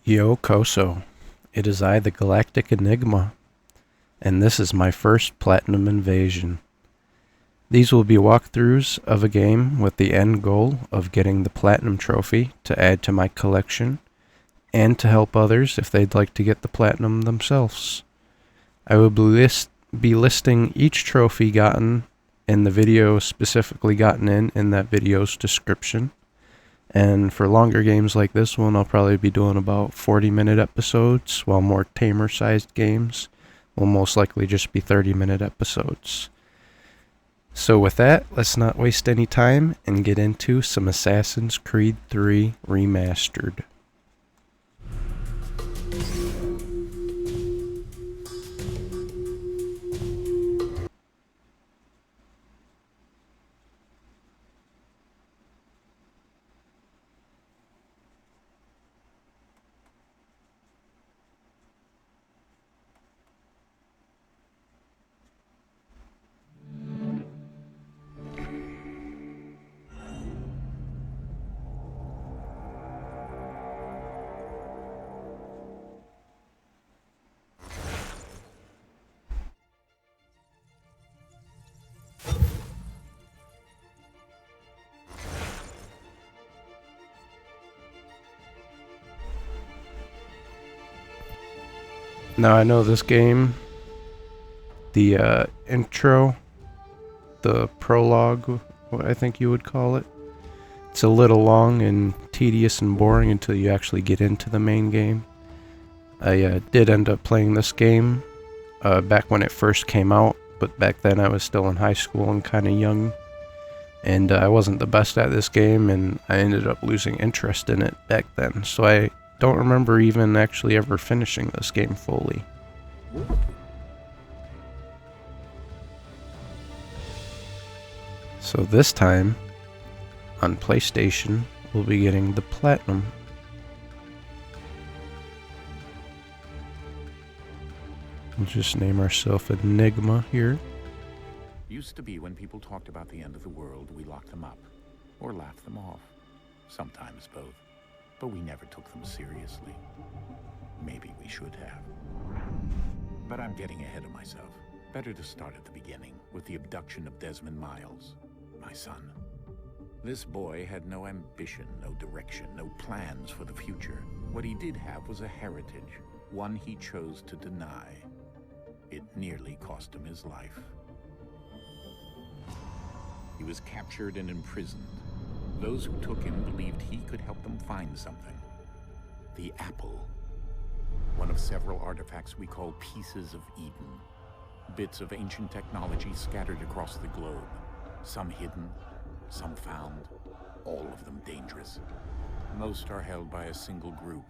Yo Koso, it is I, the Galactic Enigma, and this is my first Platinum Invasion. These will be walkthroughs of a game with the end goal of getting the Platinum Trophy to add to my collection, and to help others if they'd like to get the Platinum themselves. I will be listing each trophy gotten in the video specifically gotten in that video's description. And for longer games like this one, I'll probably be doing about 40-minute episodes, while more tamer-sized games will most likely just be 30-minute episodes. So with that, let's not waste any time and get into some Assassin's Creed 3 Remastered. Now I know this game, the intro, the prologue, what I think you would call it, it's a little long and tedious and boring until you actually get into the main game. I did end up playing this game back when it first came out, but back then I was still in high school and kind of young, and I wasn't the best at this game, and I ended up losing interest in it back then, so I don't remember even actually ever finishing this game fully. So this time, on PlayStation, we'll be getting the Platinum. We'll just name ourselves Enigma here. Used to be when people talked about the end of the world, we locked them up, or laughed them off. Sometimes both. But we never took them seriously. Maybe we should have. But I'm getting ahead of myself. Better to start at the beginning, with the abduction of Desmond Miles, my son. This boy had no ambition, no direction, no plans for the future. What he did have was a heritage, one he chose to deny. It nearly cost him his life. He was captured and imprisoned. Those who took him believed he could help them find something. The apple. One of several artifacts we call pieces of Eden. Bits of ancient technology scattered across the globe. Some hidden, some found, all of them dangerous. Most are held by a single group,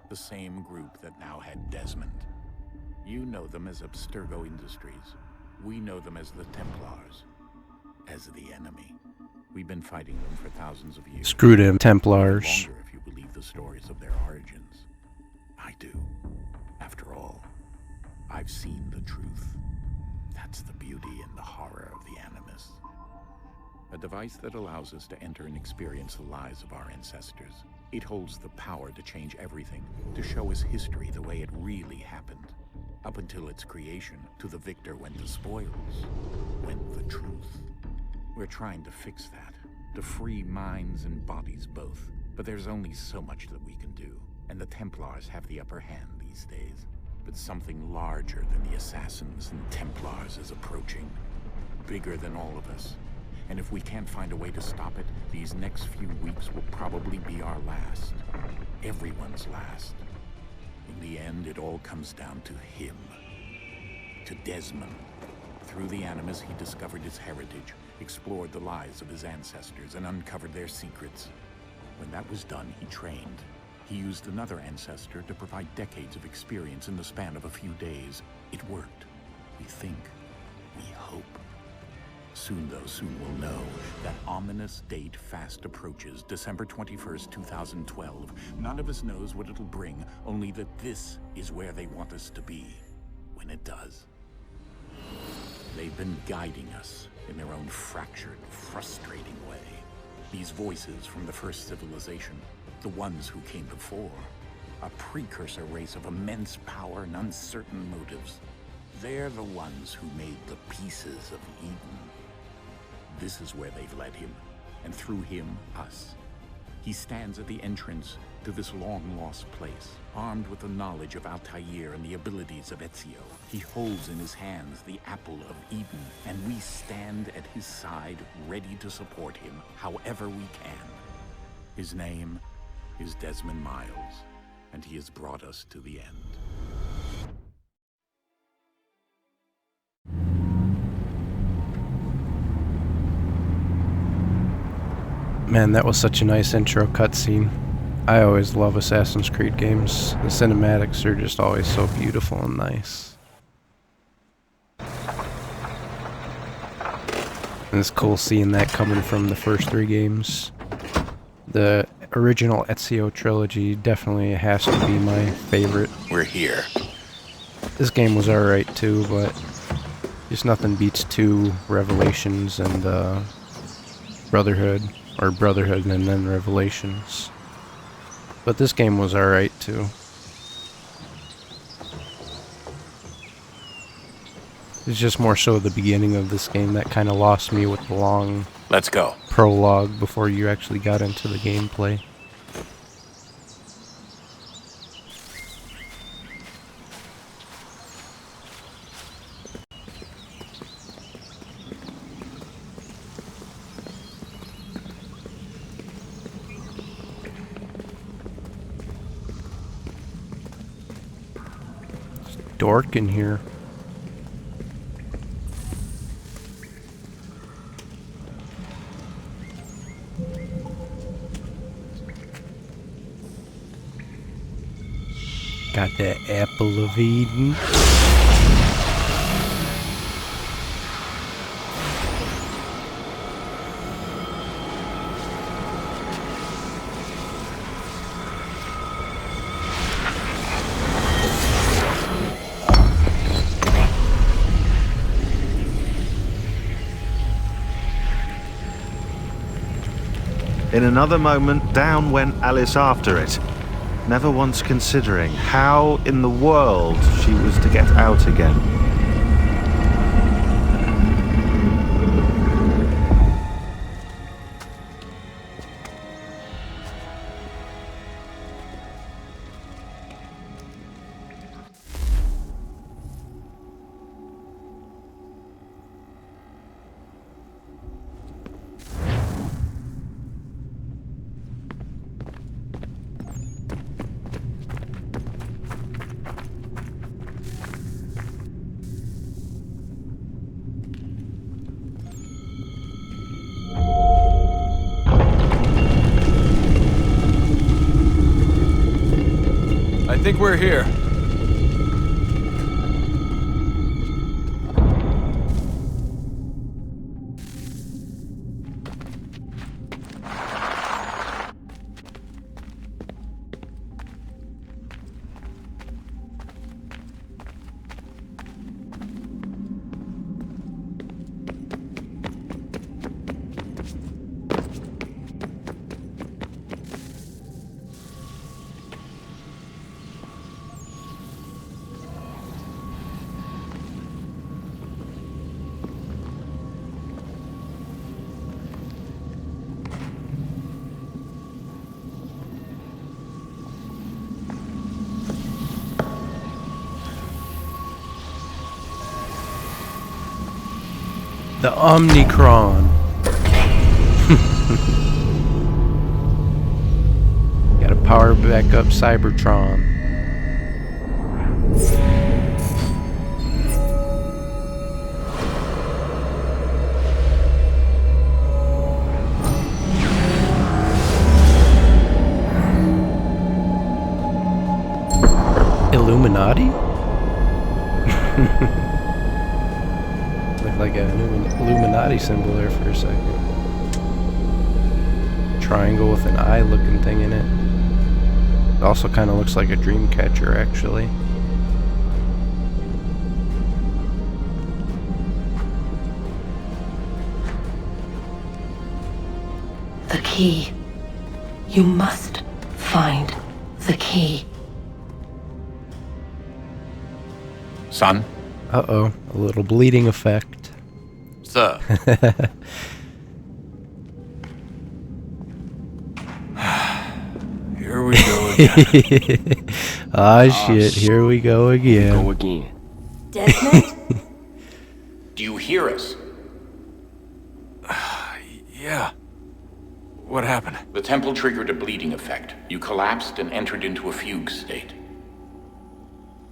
the same group that now had Desmond. You know them as Abstergo Industries. We know them as the Templars, as the enemy. We've been fighting them for thousands of years. Screw them Templars. Longer if you believe the stories of their origins. I do. After all, I've seen the truth. That's the beauty and the horror of the animus. A device that allows us to enter and experience the lives of our ancestors. It holds the power to change everything, to show us history the way it really happened. Up until its creation, to the victor went the spoils, went the truth. We're trying to fix that, to free minds and bodies both. But there's only so much that we can do, and the Templars have the upper hand these days. But something larger than the Assassins and Templars is approaching, bigger than all of us. And if we can't find a way to stop it, these next few weeks will probably be our last. Everyone's last. In the end, it all comes down to him. To Desmond. Through the animus, he discovered his heritage, explored the lives of his ancestors, and uncovered their secrets. When that was done, he trained. He used another ancestor to provide decades of experience in the span of a few days. It worked. We think. We hope. Soon we'll know that ominous date fast approaches, December 21st, 2012. None of us knows what it'll bring, only that this is where they want us to be when it does. They've They've been guiding us in their own fractured, frustrating way. These voices from the first civilization, the ones who came before, a precursor race of immense power and uncertain motives. They're the ones who made the pieces of Eden. This is where they've led him, and through him, us. He stands at the entrance to this long-lost place, armed with the knowledge of Altair and the abilities of Ezio. He holds in his hands the apple of Eden, and we stand at his side, ready to support him however we can. His name is Desmond Miles, and he has brought us to the end. Man, that was such a nice intro cutscene. I always love Assassin's Creed games. The cinematics are just always so beautiful and nice. And it's cool seeing that coming from the first 3 games. The original Ezio trilogy definitely has to be my favorite. We're here. This game was alright too, but just nothing beats 2 Revelations and Brotherhood. Or Brotherhood and then Revelations. But this game was alright too. It's just more so the beginning of this game that kind of lost me with the long Let's go. prologue before you actually got into the gameplay. Dork in here. Got that apple of Eden. In another moment, down went Alice after it, never once considering how in the world she was to get out again. I think we're here. The Omnicron. Gotta power back up Cybertron. Illuminati? Looked like an Illuminati symbol there for a second. Triangle with an eye looking thing in it. It also kind of looks like a dream catcher, actually. key. You must find the key. Son? Uh-oh, a little bleeding effect. Sir. Here we go again. Ah, shit, here we go again. Go again. Desmond? Do you hear us? Yeah. What happened? The temple triggered a bleeding effect. You collapsed and entered into a fugue state.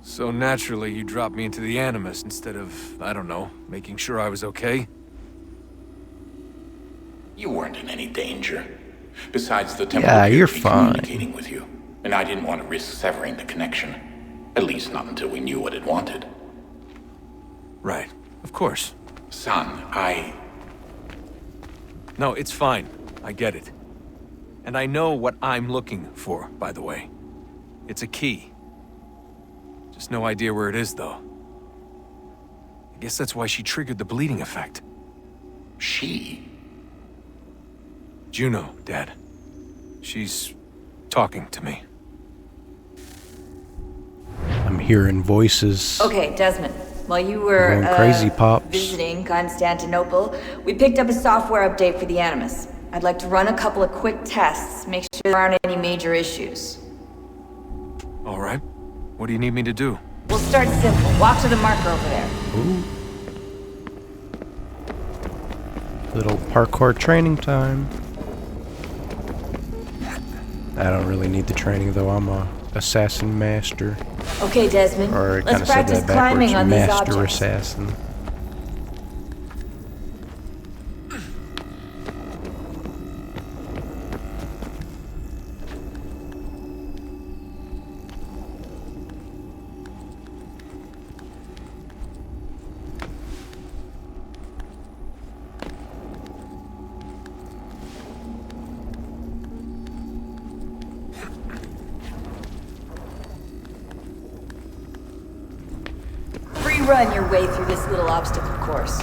So naturally, you dropped me into the animus instead of, I don't know, making sure I was okay? You weren't in any danger. Besides, the temple Yeah, appeared you're to be fine. communicating with you, and I didn't want to risk severing the connection. At least not until we knew what it wanted. Right. Of course. Son, No, it's fine. I get it. And I know what I'm looking for, by the way. It's a key. Just no idea where it is, though. I guess that's why she triggered the bleeding effect. She? Juno, Dad. She's talking to me. I'm hearing voices. Okay, Desmond. While you were Going crazy, Pops. visiting Constantinople, we picked up a software update for the Animus. I'd like to run a couple of quick tests, make sure there aren't any major issues. All right. What do you need me to do? We'll start simple. Walk to the marker over there. Ooh. Little parkour training time. I don't really need the training though, I'm a assassin master. Okay, Desmond. Or I Let's kinda said practice that backwards, climbing on these master objects. assassin. Free run your way through this little obstacle course.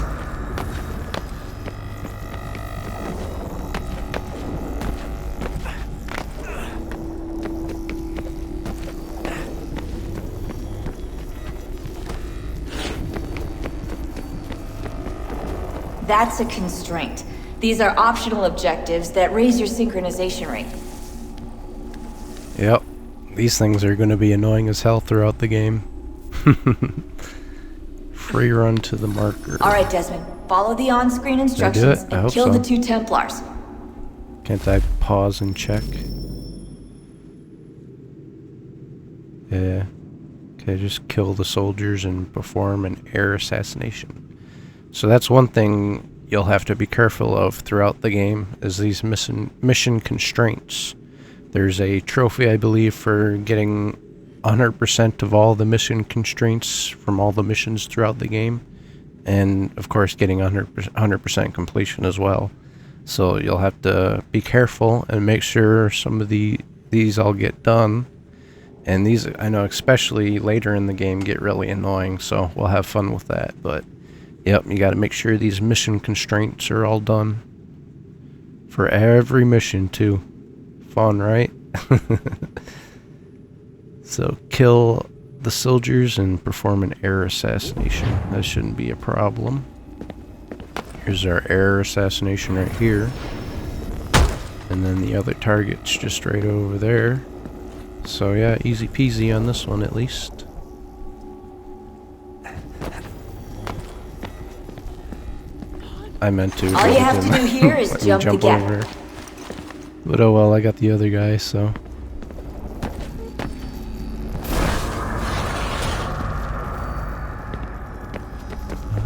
That's a constraint. These are optional objectives that raise your synchronization rate. Yep. These things are going to be annoying as hell throughout the game. Free run to the marker. Alright, Desmond. Follow the on-screen instructions I and hope kill so. the two Templars. Can't I pause and check? Yeah. Okay, just kill the soldiers and perform an air assassination. So that's one thing you'll have to be careful of throughout the game, is these mission constraints. There's a trophy, I believe, for getting 100% of all the mission constraints from all the missions throughout the game. And, of course, getting 100% completion as well. So you'll have to be careful and make sure some of these all get done. And these, I know, especially later in the game, get really annoying, so we'll have fun with that. But, yep, you gotta make sure these mission constraints are all done. For every mission, too. Fun, right? So, kill the soldiers and perform an air assassination. That shouldn't be a problem. Here's our air assassination right here. And then the other target's just right over there. So yeah, easy peasy on this one at least. I meant to. All you have to do here is Let me jump the gap. over. But oh well, I got the other guy, so.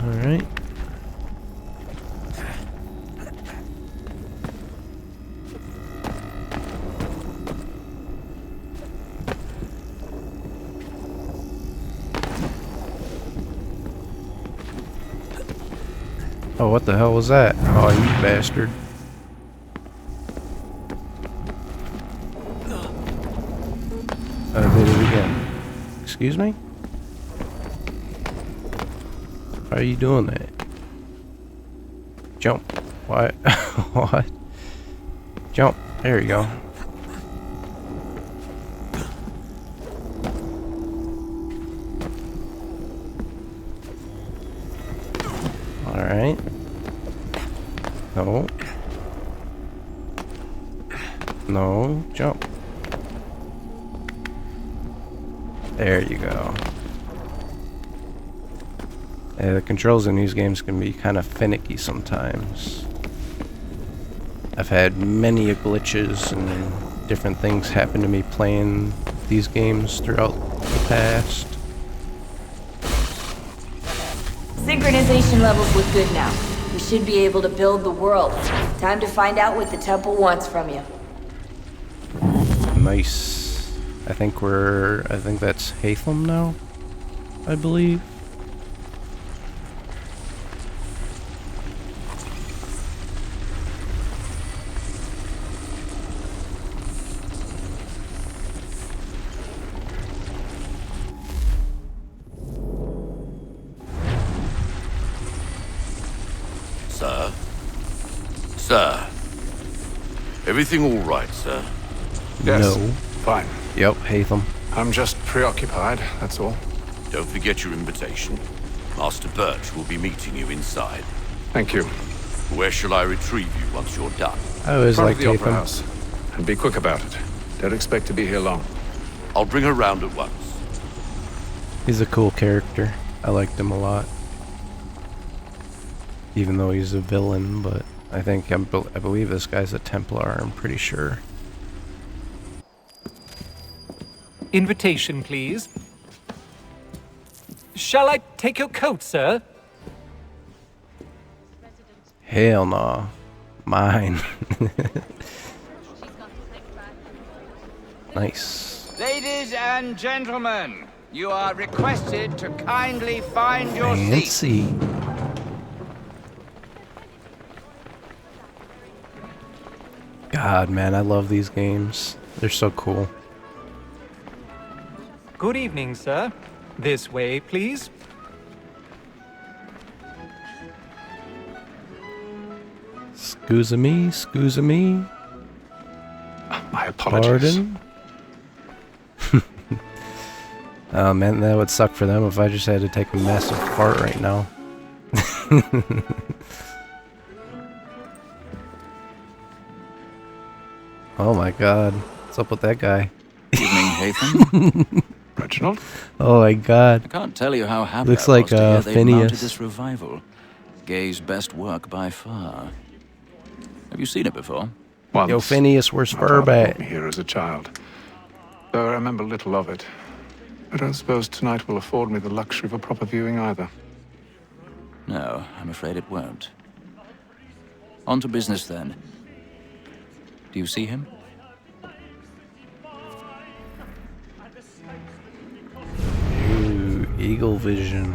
Alright. Oh, what the hell was that? Oh, you bastard. I did it again. Excuse me? Why are you doing that? Jump. Why? What? Jump. There you go. Alright. No. No. Jump. There you go. The controls in these games can be kind of finicky sometimes. I've had many glitches and different things happen to me playing these games throughout the past. Synchronization levels look good now. We should be able to build the world. Time to find out what the temple wants from you. Nice. I think that's Hatham now, I believe. Sir? Sir? Everything all right, sir? Yes. No. Fine. Yep, Hatham. I'm just preoccupied, that's all. Don't forget your invitation. Master Birch will be meeting you inside. Thank you. Where shall I retrieve you once you're done? I always Front liked of the Opera Hatham. House. And be quick about it. Don't expect to be here long. I'll bring her round at once. He's a cool character. I liked him a lot. Even though he's a villain, but I believe this guy's a Templar, I'm pretty sure. Invitation, please. Shall I take your coat, sir? Hell no. Mine. Nice. Ladies and gentlemen, you are requested to kindly find your seats. Fancy. God, man, I love these games. They're so cool. Good evening, sir. This way, please. Scusa me, scusa me. My apologies. Pardon? Oh man, that would suck for them if I just had to take a massive fart right now. Oh my god. What's up with that guy? Evening, Hatham. Reginald? Oh my god. I can't tell you how happy Looks I like was to hear they've mounted Phineas. this revival. Gay's best work by far. Have you seen it before? Once. Yo, Phineas, where's My father brought Furbat? me here as a child. Though I remember little of it. I don't suppose tonight will afford me the luxury of a proper viewing either. No, I'm afraid it won't. On to business then. Do you see him? Ooh, Eagle Vision.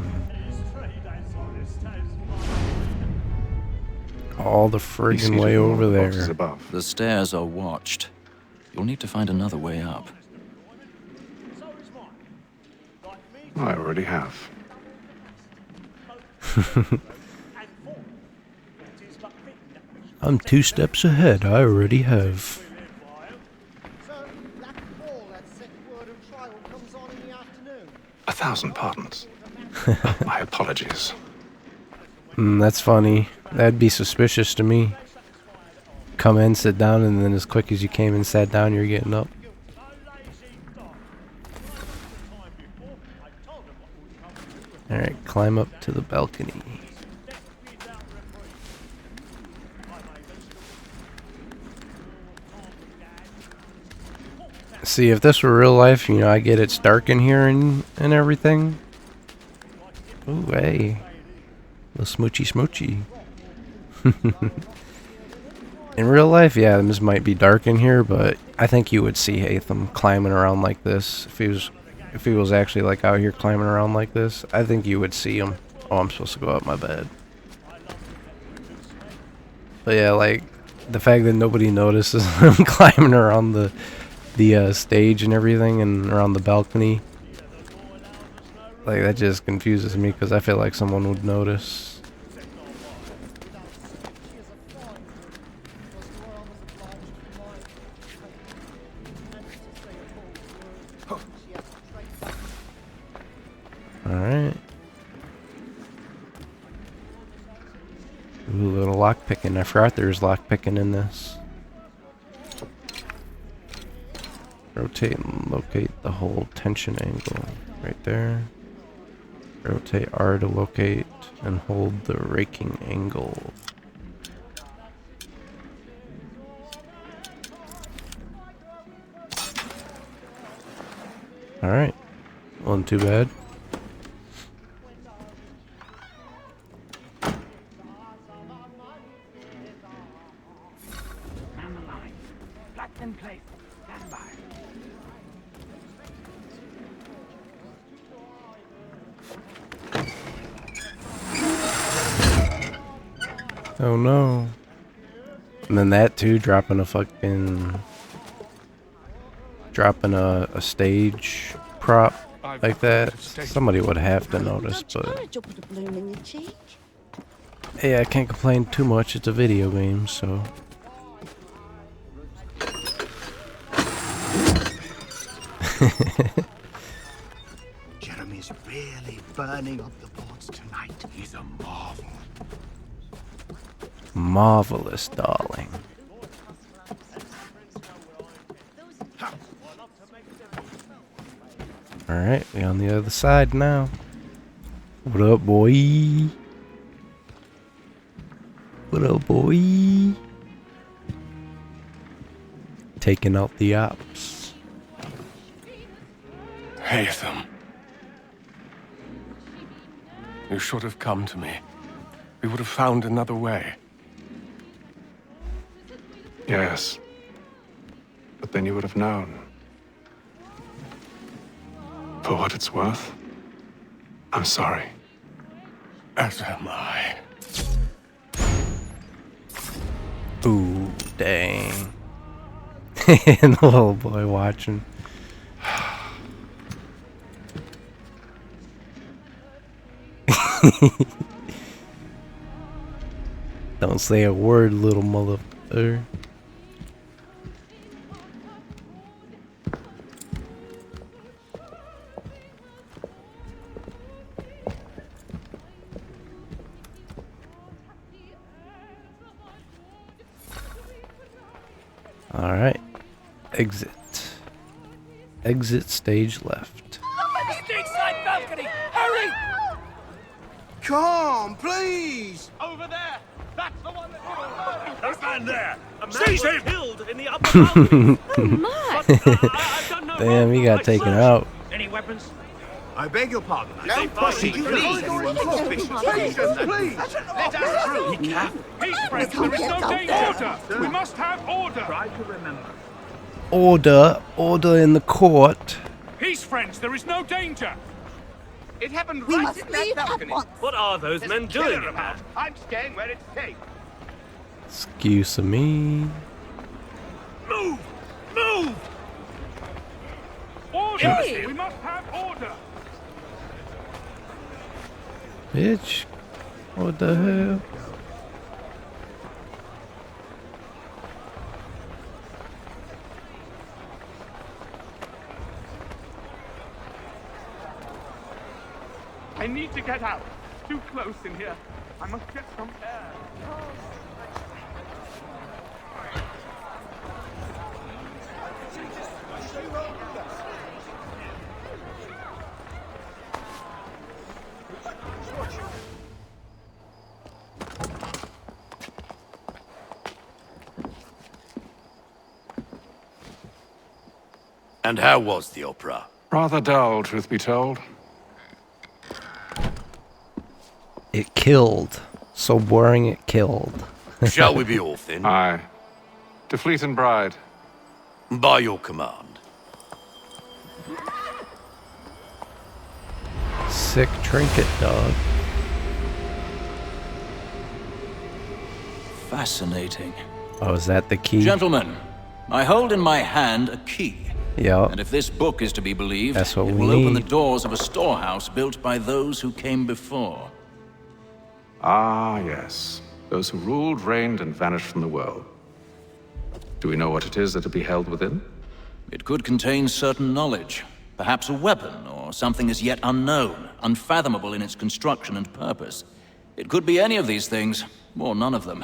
All the friggin' way over Boxes there. above. The stairs are watched. You'll need to find another way up. I already have. I'm 2 steps ahead. I already have. A thousand pardons. My apologies. That's funny. That'd be suspicious to me. Come in, sit down, and then as quick as you came and sat down, you're getting up. Alright, climb up to the balcony. See, if this were real life, you know, I get it's dark in here and everything. Ooh, hey. Little smoochy smoochy. In real life, yeah, this might be dark in here, but I think you would see Hatham climbing around like this. If he was actually like out here climbing around like this, I think you would see him. Oh, I'm supposed to go up my bed. But yeah, like the fact that nobody notices him climbing around the stage and everything and around the balcony, like that just confuses me because I feel like someone would notice. Ooh, a little lockpicking. I forgot there's lockpicking in this. Rotate and locate the whole tension angle. Right there. Rotate R to locate and hold the raking angle. Alright. Wasn't too bad. Oh no. And then that too, dropping a stage prop like that. Somebody would have to notice, but hey, I can't complain too much. It's a video game, so. Jeremy's really burning up the boards tonight. He's a marvel. Marvelous, darling. Alright, we on the other side now. What up, boy? What up, boy? Taking out the ops. Haytham. You should have come to me. We would have found another way. Yes. But then you would have known. For what it's worth, I'm sorry. As am I. Ooh, dang. And the little boy watching. Don't say a word, little motherfucker. Alright. Exit. Exit stage left. Stateside balcony! Hurry! Come, please! Over there! That's the one that... That man there! Seize him! Killed in the upper balcony. Damn, he got taken out. Any weapons? I beg your pardon. No, Please, please! Please! Let us through! Peace, friends, there is no danger! We must have order! Try to remember. Order. Order in the court. Peace, friends, there is no danger! It happened right in that balcony. What are those men doing? I'm staying where it's safe. Excuse me. Move! Move! Order! We must have order! Bitch. What the hell? I need to get out. Too close in here. I must get some air. And how was the opera? Rather dull, truth be told. It killed. So boring it killed. Shall we be off then? Aye. To Fleet and Bride. By your command. Sick trinket, dog. Fascinating. Oh, is that the key? Gentlemen, I hold in my hand a key. Yep. And if this book is to be believed, That's what it we will open the need. doors of a storehouse built by those who came before. Ah, yes. Those who ruled, reigned, and vanished from the world. Do we know what it is that will be held within? It could contain certain knowledge, perhaps a weapon or something as yet unknown, unfathomable in its construction and purpose. It could be any of these things, or none of them.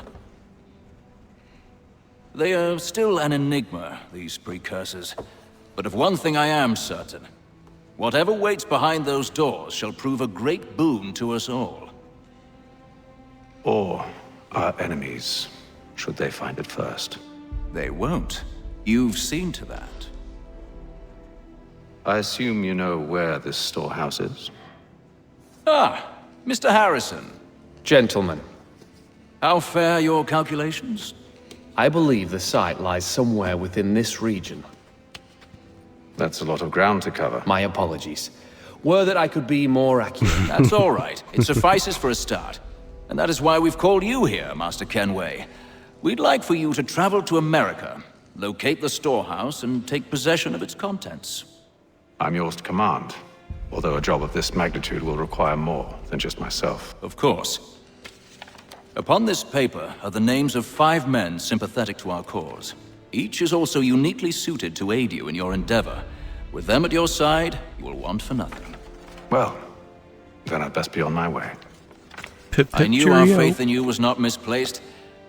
They are still an enigma, these precursors. But of one thing I am certain. Whatever waits behind those doors shall prove a great boon to us all. Or our enemies, should they find it first. They won't. You've seen to that. I assume you know where this storehouse is? Ah, Mr. Harrison. Gentlemen, How fare your calculations? I believe the site lies somewhere within this region. That's a lot of ground to cover. My apologies. Were that I could be more accurate. That's all right. It suffices for a start. And that is why we've called you here, Master Kenway. We'd like for you to travel to America, locate the storehouse, and take possession of its contents. I'm yours to command, although a job of this magnitude will require more than just myself. Of course. Upon this paper are the names of 5 men sympathetic to our cause. Each is also uniquely suited to aid you in your endeavor. With them at your side, you will want for nothing. Well, then I'd best be on my way. I knew our faith in you was not misplaced.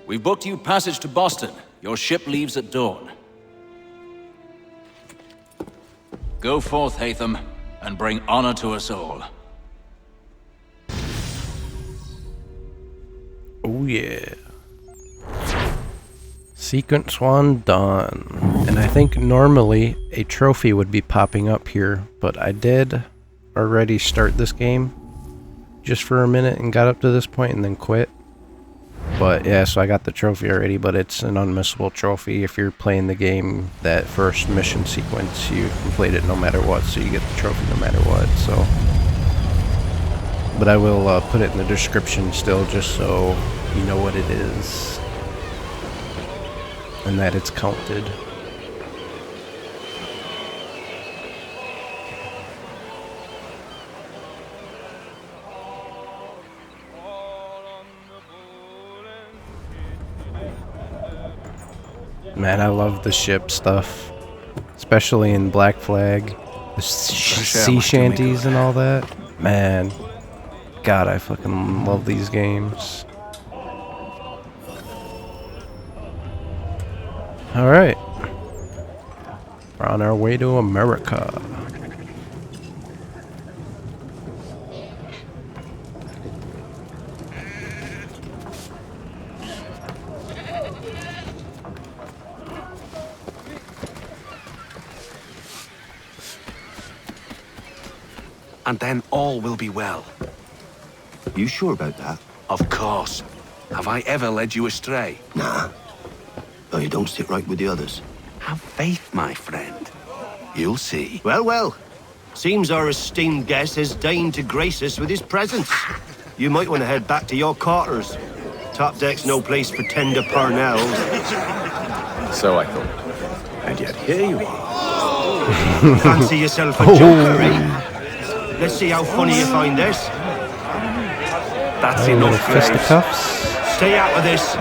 We've booked you passage to Boston. Your ship leaves at dawn. Go forth, Hatham, and bring honor to us all. Oh yeah. Sequence 1 done. And I think normally a trophy would be popping up here, but I did already start this game just for a minute and got up to this point and then quit. But yeah, so I got the trophy already, but it's an unmissable trophy. If you're playing the game, that first mission sequence, you complete it no matter what, so you get the trophy no matter what, so. But I will put it in the description still, just so you know what it is. And that it's counted. Man, I love the ship stuff, especially in Black Flag, the sea shanties and all that. Man, God, I fucking love these games. All right, we're on our way to America. And then all will be well. You sure about that? Of course. Have I ever led you astray? Nah. Oh, you don't sit right with the others. Have faith, my friend. You'll see. Well, well. Seems our esteemed guest has deigned to grace us with his presence. You might want to head back to your quarters. Top deck's no place for tender parnells. So I thought. And yet here you are. Fancy yourself a joker, eh? Let's see how funny you find this. That's enough, fisticuffs. Stay out of this.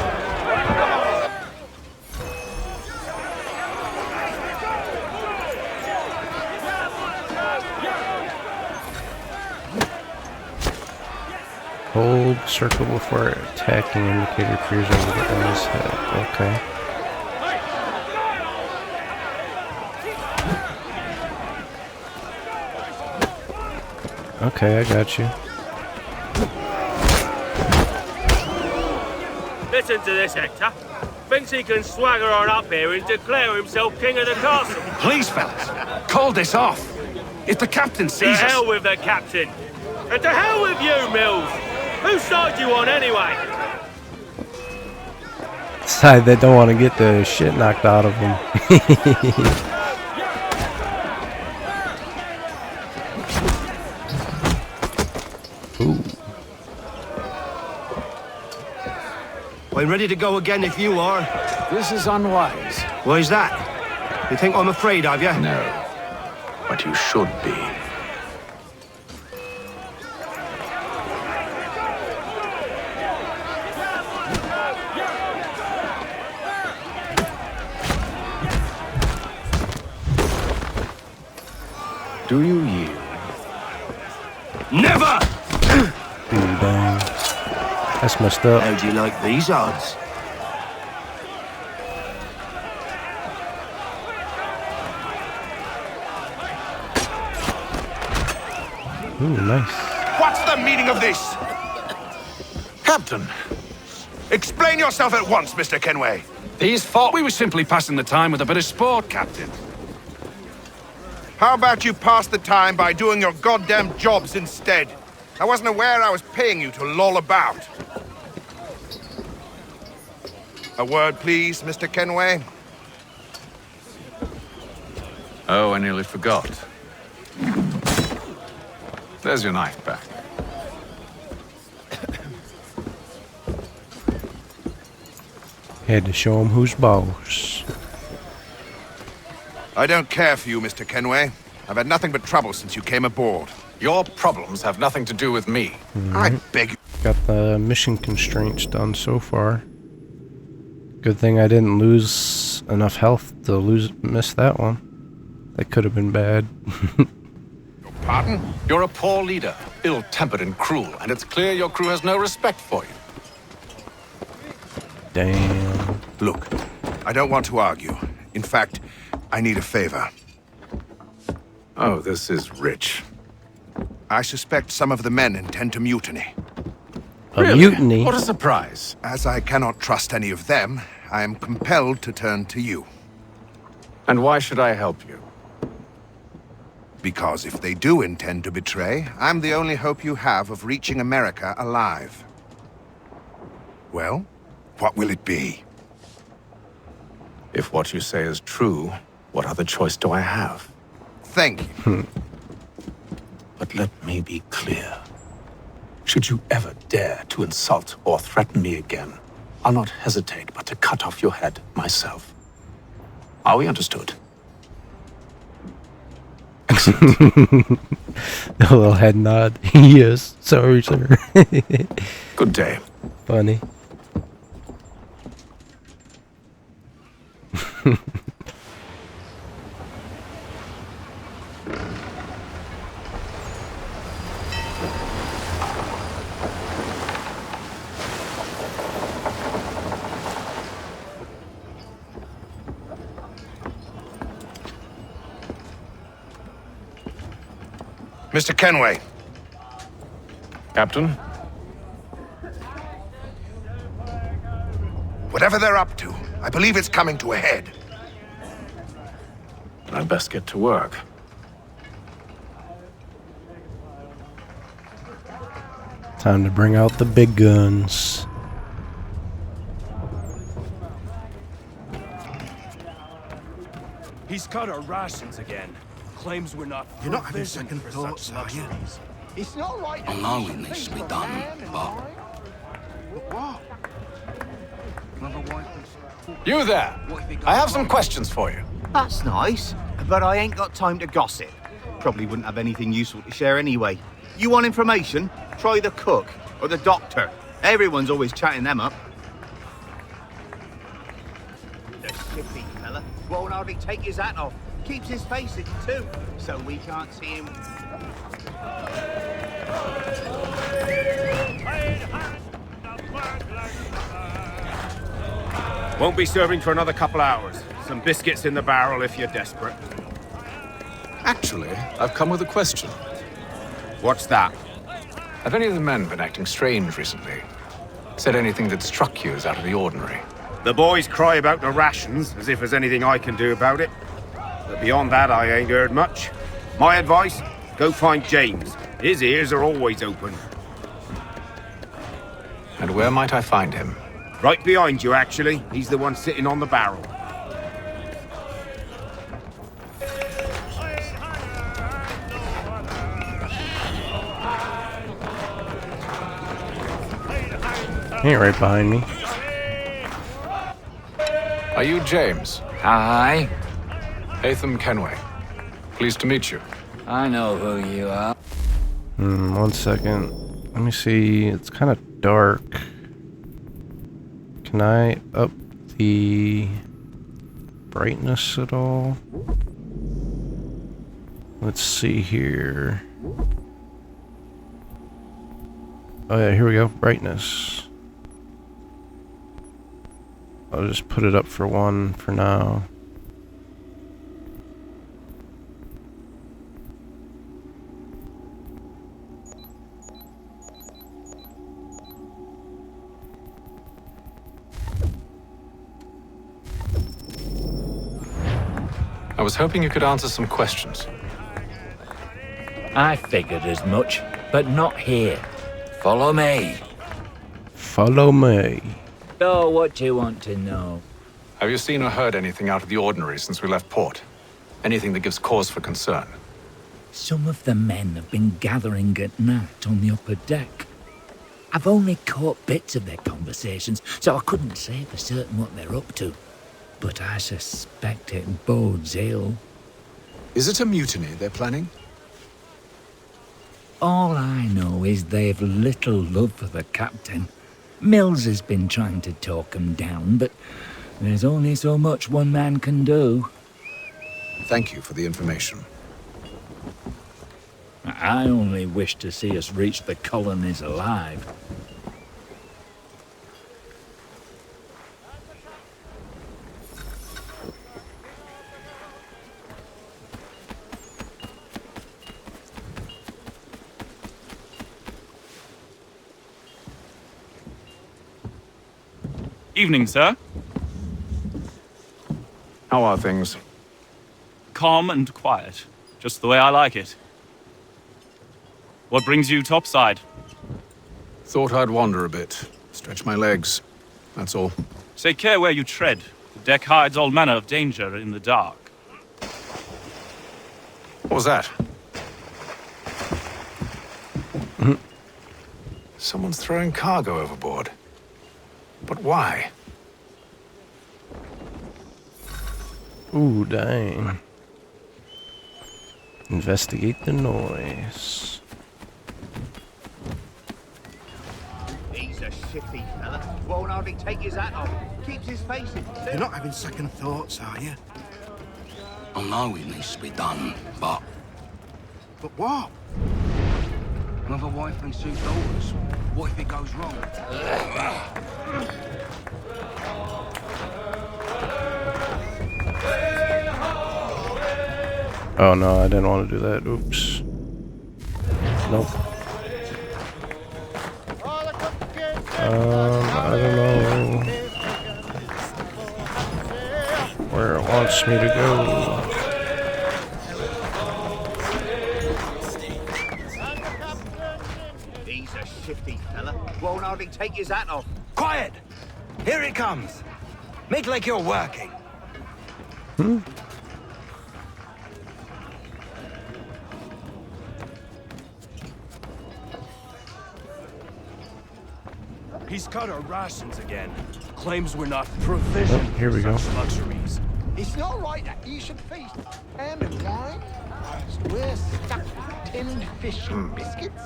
Hold circle before attacking, indicator appears over the enemy's head. Okay. Okay, I got you. Listen to this, Hector. Thinks he can swagger on up here and declare himself king of the castle. Please, fellas, call this off. If the captain sees us... To hell with the captain. And to hell with you, Mills. Whose side you on, anyway? Side that don't want to get the shit knocked out of them. Ooh. I'm ready to go again if you are. This is unwise. Why's that? You think I'm afraid of you? No. But you should be. Do you yield? Never! Bang. That's messed up. How do you like these odds? Ooh, nice. What's the meaning of this? Captain, Explain yourself at once, Mr. Kenway. these thought we were simply passing the time with a bit of sport, Captain. How about you pass the time by doing your goddamn jobs instead? I wasn't aware I was paying you to loll about. A word, please, Mr. Kenway. Oh, I nearly forgot. There's your knife back. Had to show him who's boss. I don't care for you, Mr. Kenway. I've had nothing but trouble since you came aboard. Your problems have nothing to do with me. I beg you. Got the mission constraints done so far. Good thing I didn't lose enough health to miss that one. That could have been bad. Pardon? You're a poor leader, ill-tempered and cruel, and it's clear your crew has no respect for you. Damn. Look, I don't want to argue. In fact, I need a favor. Oh, this is rich. I suspect some of the men intend to mutiny. A mutiny? What a surprise. As I cannot trust any of them, I am compelled to turn to you. And why should I help you? Because if they do intend to betray, I'm the only hope you have of reaching America alive. Well, what will it be? If what you say is true, what other choice do I have? Thank you. But let me be clear. Should you ever dare to insult or threaten me again, I'll not hesitate but to cut off your head myself. Are we understood? A little head nod. Yes, sorry, sir. Good day. Funny. Mr. Kenway. Captain? Whatever they're up to, I believe it's coming to a head. I'd best get to work. Time to bring out the big guns. He's cut our rations again. Claims we're not. You're not having second thoughts, are you? It's not right. I know it needs to be done, but... What? You there! I have some questions for you. That's nice, but I ain't got time to gossip. Probably wouldn't have anything useful to share anyway. You want information? Try the cook or the doctor. Everyone's always chatting them up. The snippy fella won't hardly take his hat off. Keeps his face in too, so we can't see him. Won't be serving for another couple hours. Some biscuits in the barrel if you're desperate. Actually, I've come with a question. What's that? Have any of the men been acting strange recently? Said anything that struck you as out of the ordinary? The boys cry about the rations, as if there's anything I can do about it. But beyond that, I ain't heard much. My advice, go find James. His ears are always open. And where might I find him? Right behind you, actually. He's the one sitting on the barrel. He ain't right behind me. Are you James? Hi. Hatham Kenway. Pleased to meet you. I know who you are. 1 second. Let me see. It's kind of dark. Can I up the brightness at all? Let's see here. Oh yeah, here we go. Brightness. I'll just put it up for 1 for now. I was hoping you could answer some questions. I figured as much, but not here. Follow me. Follow me. Oh, what do you want to know? Have you seen or heard anything out of the ordinary since we left port? Anything that gives cause for concern? Some of the men have been gathering at night on the upper deck. I've only caught bits of their conversations, so I couldn't say for certain what they're up to. But I suspect it bodes ill. Is it a mutiny they're planning? All I know is they've little love for the captain. Mills has been trying to talk 'em down, but there's only so much one man can do. Thank you for the information. I only wish to see us reach the colonies alive. Evening, sir. How are things? Calm and quiet. Just the way I like it. What brings you topside? Thought I'd wander a bit. Stretch my legs. That's all. Take care where you tread. The deck hides all manner of danger in the dark. What was that? Someone's throwing cargo overboard. But why? Ooh, dang. Investigate the noise. He's a shifty fella. Won't hardly take his hat off. Keeps his face in. You're not having second thoughts, are you? I know it needs to be done, but... But what? Another wife and 2 daughters. What if it goes wrong? Oh no, I didn't want to do that. Oops. Nope. I don't know where it wants me to go. He's a shifty fella. Won't hardly take his hat off. Quiet! Here it comes. Make like you're working. He's cut our rations again. Claims we're not provisioned Here we go. for such luxuries. It's not right that you should feast and wine whilst we're stuck with tinned fish and biscuits.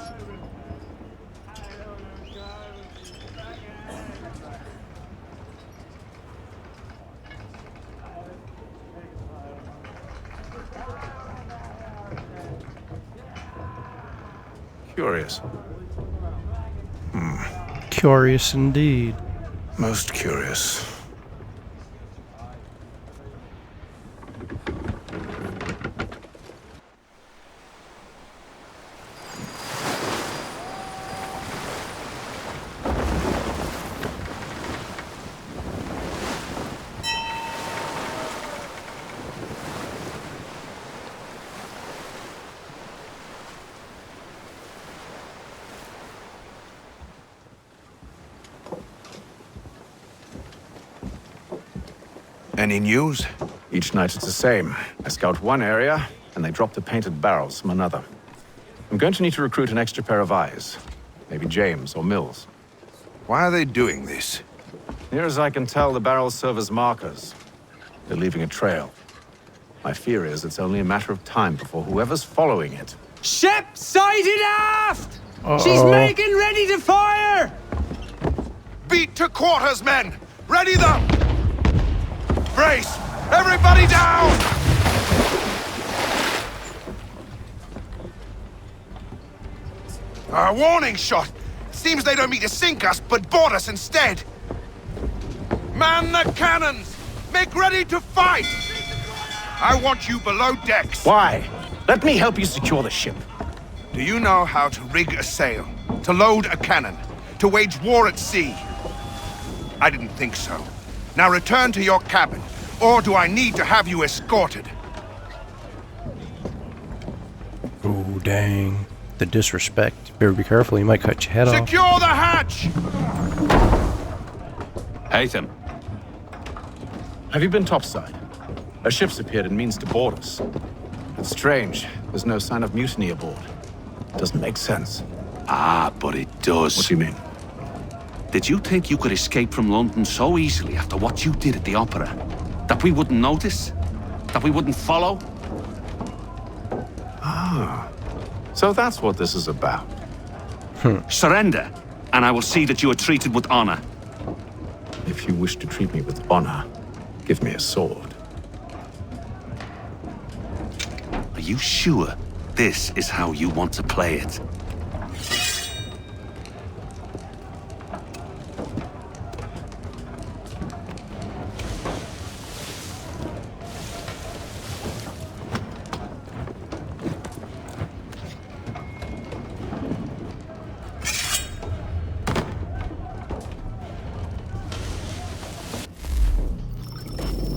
Curious. Curious indeed. Most curious. Any news? Each night it's the same. I scout one area, and they drop the painted barrels from another. I'm going to need to recruit an extra pair of eyes. Maybe James or Mills. Why are they doing this? Near as I can tell, the barrels serve as markers. They're leaving a trail. My fear is it's only a matter of time before whoever's following it... Ship sighted aft! She's making ready to fire! Beat to quarters, men! Ready them! Brace! Everybody down! A warning shot! Seems they don't mean to sink us, but board us instead. Man the cannons! Make ready to fight! I want you below decks. Why? Let me help you secure the ship. Do you know how to rig a sail? To load a cannon? To wage war at sea? I didn't think so. Now return to your cabin, or do I need to have you escorted? Oh, dang. The disrespect. Better be careful, he might cut your head off. Secure the hatch! Haytham. Have you been topside? A ship's appeared and means to board us. It's strange. There's no sign of mutiny aboard. Doesn't make sense. Ah, but it does. What do you mean? Did you think you could escape from London so easily after what you did at the opera? That we wouldn't notice? That we wouldn't follow? Ah. So that's what this is about. Surrender, and I will see that you are treated with honor. If you wish to treat me with honor, give me a sword. Are you sure this is how you want to play it?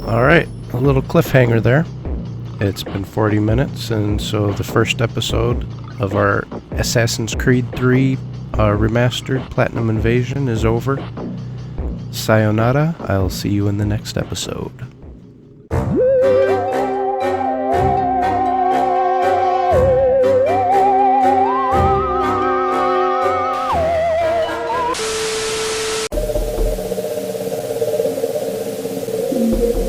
Alright, a little cliffhanger there. It's been 40 minutes, and so the first episode of our Assassin's Creed 3 Remastered Platinum Invasion is over. Sayonara, I'll see you in the next episode.